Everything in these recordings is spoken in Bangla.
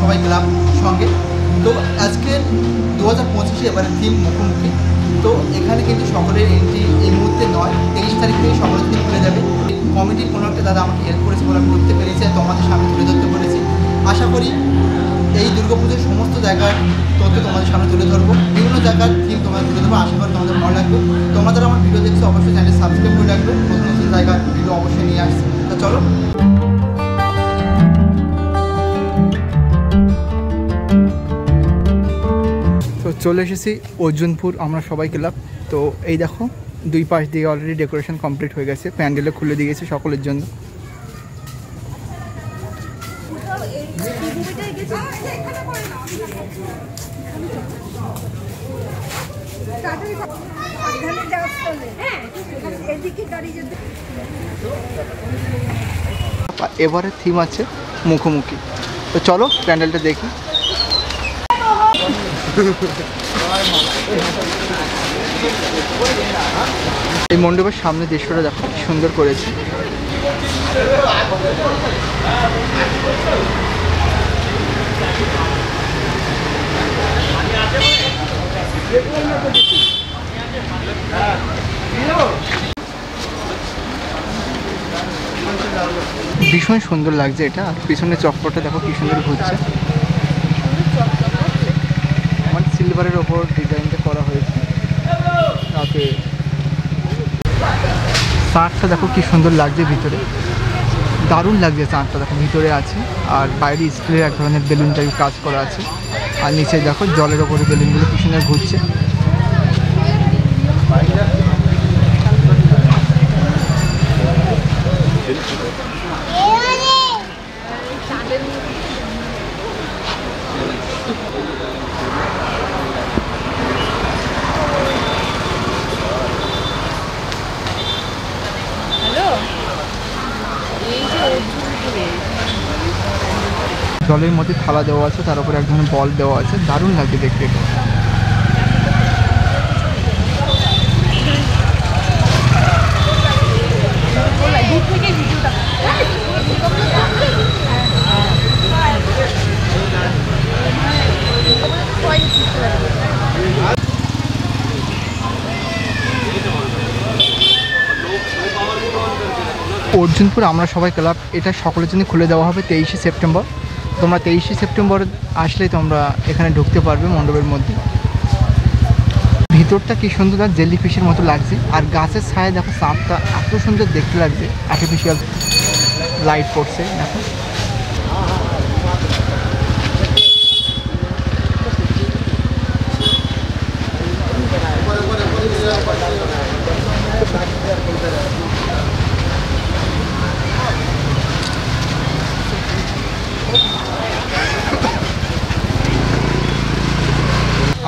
সবাই ক্লাব সঙ্গে। তো আজকে 2025 এবারে থিম মুখোমুখি। তো এখানে কিন্তু সকলের এন্ট্রি এই মুহূর্তে নয়, 23 তারিখ থেকে সকলের থিম খুলে যাবে। কমিটির কোনো একটা দাদা আমাকে হেল্প করেছে বলে আমি করতে পেরেছি, তোমাদের সামনে তুলে ধরতে পেরেছি। আশা করি এই দুর্গাপুজোর সমস্ত জায়গার তথ্য তোমাদের সামনে তুলে ধরবো, বিভিন্ন জায়গার থিম তোমাদের তুলে ধরবো। আশা করি তোমাদের ভালো লাগবে। তোমরা যারা আমার ভিডিও দেখছো অবশ্যই চ্যানেল সাবস্ক্রাইব করে রাখবে, নতুন নতুন জায়গার ভিডিও অবশ্যই নিয়ে আসছে। তো চলো, তো চলে এসেছি অর্জুনপুর আমরা সবাই ক্লাব। তো এই দেখো দুই পাশ দিয়ে অলরেডি ডেকোরেশন কমপ্লিট হয়ে গেছে, প্যান্ডেলে খুলে দিয়েছে সকলের জন্য। এবারে থিম আছে মুখোমুখি। তো চলো প্যান্ডেলটা দেখি। এই মণ্ডপের সামনে দৃশ্যটা দেখো কি সুন্দর করেছে। ভীষণ সুন্দর লাগছে এটা। আর পিছনে চক্রটা দেখো কি সুন্দর ঘুরছে, মানে সিলভারের ওপর ডিজাইনটা করা হয়েছে। তাতে চাঁদটা দেখো কি সুন্দর লাগছে, ভিতরে দারুণ লাগছে চাঁদটা দেখো ভিতরে আছে। আর বাইরে স্টিলের এক ধরনের বেলুন টাইপ কাজ করা আছে। আর নিচে দেখো জলের ওপরে বেলুনগুলো কি সুন্দর ঘুরছে। জলের মধ্যে থালা দেওয়া আছে, তার উপরে এক ধরনের বল দেওয়া আছে, দারুণ লাগছে দেখতে। অর্জুনপুর আমরা সবাই ক্লাব এটা সকলের জন্য খুলে দেওয়া হবে 23শে সেপ্টেম্বর। তোমরা 23শে সেপ্টেম্বর আসলেই তোমরা এখানে ঢুকতে পারবে মণ্ডপের মধ্যে। ভিতরটা কি সুন্দর, আর জেলি ফিশের মতো লাগছে। আর গাছের ছায়া দেখো চাঁদটা এত সুন্দর দেখতে লাগছে, আর্টিফিশিয়াল লাইট পড়ছে দেখো।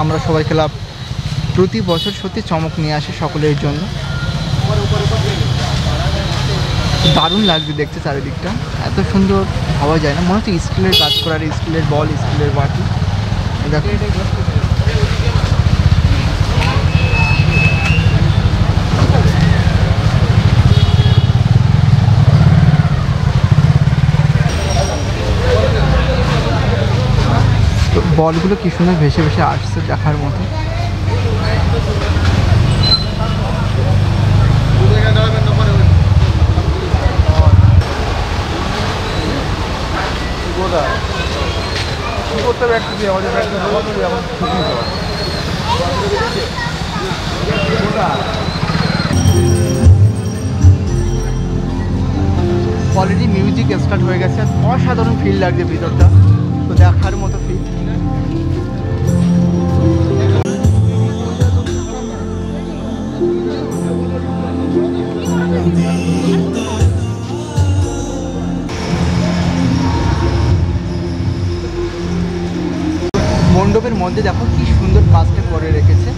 আমরা সবাই ক্লাব প্রতি বছর সত্যি চমক নিয়ে আসে সকলের জন্য। দারুণ লাগছে দেখতে, চারিদিকটা এত সুন্দর ভাবা যায় না। মনে হচ্ছে স্টিলের কাজ করার, স্টিলের বল, স্টিলের বাটি। দেখো বলগুলো কি সুন্দর ভেসে ভেসে আসছে, দেখার মতো। অলরেডি মিউজিক স্টার্ট হয়ে গেছে, অসাধারণ ফিল লাগছে ভিতরটা, তো দেখার মতো ফিল। মণ্ডপের মধ্যে দেখো কি সুন্দর কাজটা করে রেখেছে।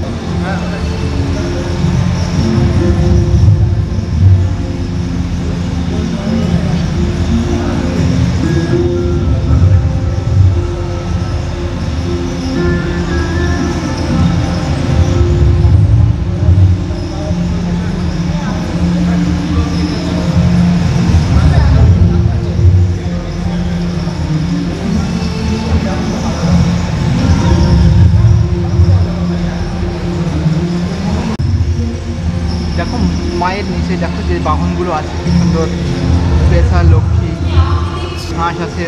মায়ের নিচে দেখো যে বাহনগুলো আছে কি সুন্দর, স্পেশাল লক্ষ্মী, হাঁস আছে।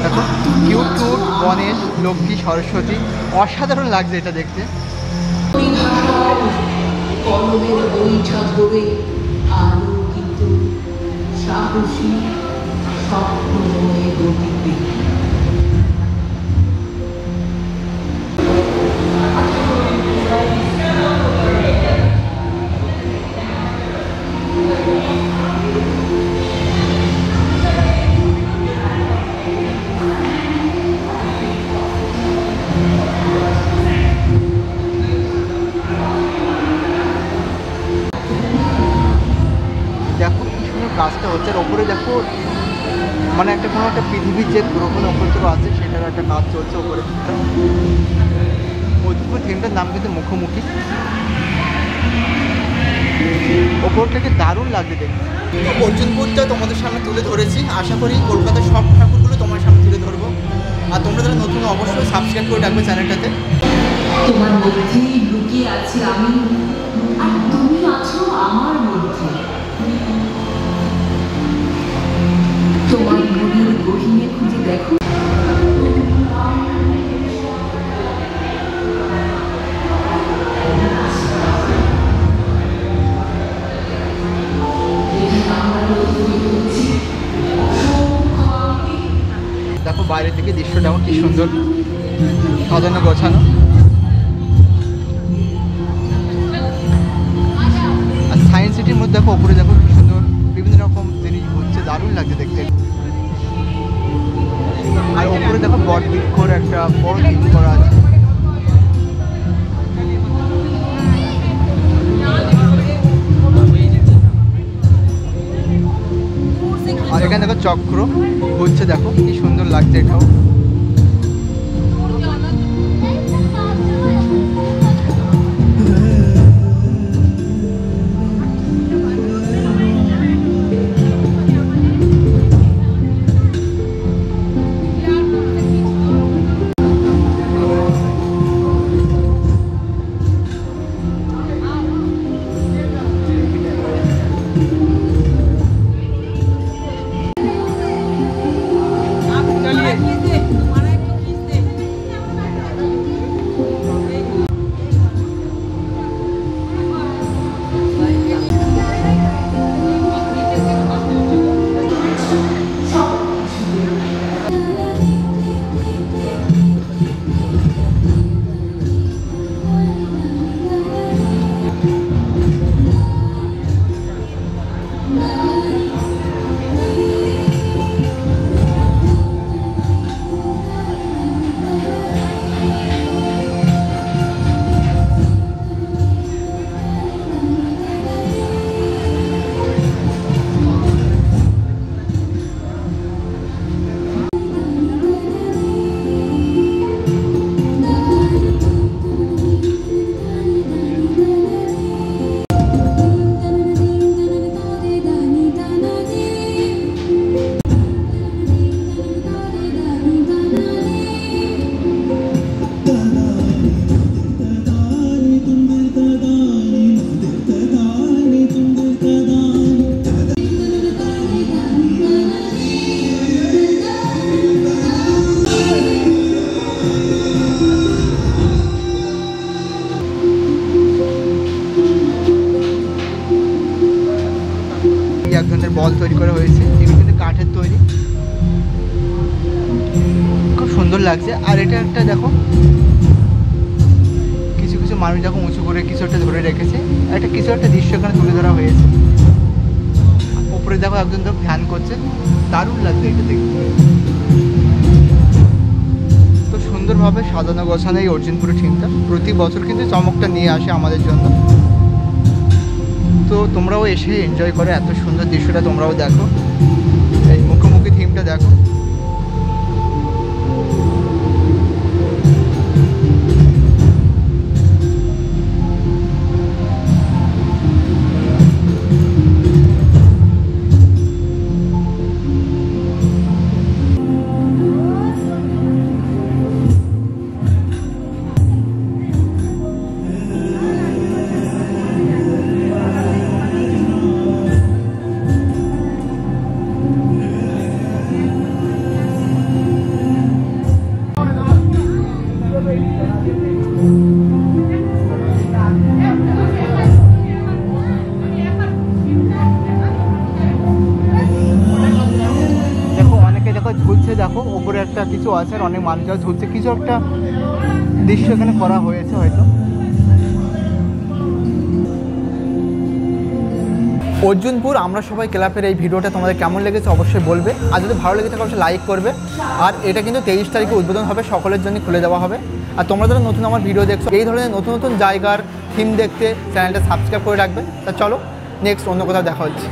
দেখো কিউট কিউট গণেশ, লক্ষ্মী, সরস্বতী, অসাধারণ লাগছে এটা দেখতে। কলমের বইটা ধরে আলোকিত সাহসী স্বপ্নময় গতিতে দেখো কি সুন্দর কাজটা হচ্ছে, আর ওপরে দেখো মানে একটা কোনো একটা পৃথিবীর যে গ্রহ নক্ষত্র আছে সেটার একটা কাজ চলছে ওপরে। অদ্ভুত থিমটার নাম কিন্তু মুখোমুখি। ওপর থেকে দারুণ লাগছে দেখতে। অর্জুনপুরটা তোমাদের সামনে তুলে ধরেছি, আশা করি কলকাতার সব ঠাকুরগুলো তোমার সামনে তুলে ধরবো। আর তোমরা যারা নতুন অবশ্যই সাবস্ক্রাইব করে রাখবে চ্যানেলটাতে। তোমার মধ্যেই লুকিয়ে আছি আমি, আর তুমি আছো আমার মধ্যে। তোমার মনের গহীনে খুঁজে দেখো দেখো বাইরে থেকে দৃশ্যটা কি সুন্দর সাজানো গোছানো। আর সায়েন্স সিটির মধ্যে দেখো ওপরে দেখো কি সুন্দর বিভিন্ন রকম জিনিস হচ্ছে, দারুণ লাগছে দেখতে। আর ওপরে দেখো বট বৃক্ষর একটা বড় থিম করা আছে। আর এখানে দেখো চক্র হচ্ছে, দেখো কি সুন্দর লাগছে এটাও। এক ধরনের বল তৈরি করা হয়েছে, এগুলো কিন্তু কাঠের তৈরি, খুব সুন্দর লাগছে। আর এটা একটা দেখো কিছু কিছু মানুষ দেখো উঁচু করে কিছু একটা ধরে রেখেছে, একটা কিছু একটা দৃশ্য এখানে তুলে ধরা হয়েছে। উপরে দেখো একজন দেখো ধ্যান করছে, দারুণ লাগছে এটা দেখতে। তো সুন্দরভাবে সাজানো গোছানো এই অর্জুনপুরের থিমটা প্রতি বছর কিন্তু চমকটা নিয়ে আসে আমাদের জন্য। তো তোমরাও এসে এনজয় করো, এত সুন্দর দৃশ্যটা তোমরাও দেখো, এই মুখোমুখি থিমটা দেখো। একটা কিছু আছে আর অনেক মানুষ ঝুলছে, কিছু একটা দৃশ্য এখানে করা হয়েছে হয়তো। অর্জুনপুর আমরা সবাই ক্লাবের এই ভিডিওটা তোমাদের কেমন লেগেছে অবশ্যই বলবে, আর যদি ভালো লেগে থাকে অবশ্যই লাইক করবে। আর এটা কিন্তু 23 তারিখে উদ্বোধন হবে, সকলের জন্য খুলে দেওয়া হবে। আর তোমরা যারা নতুন আমার ভিডিও দেখছো, এই ধরনের নতুন নতুন জায়গার থিম দেখতে চ্যানেলটা সাবস্ক্রাইব করে রাখবে। তা চলো নেক্সট অন্য কোথাও দেখা হচ্ছে।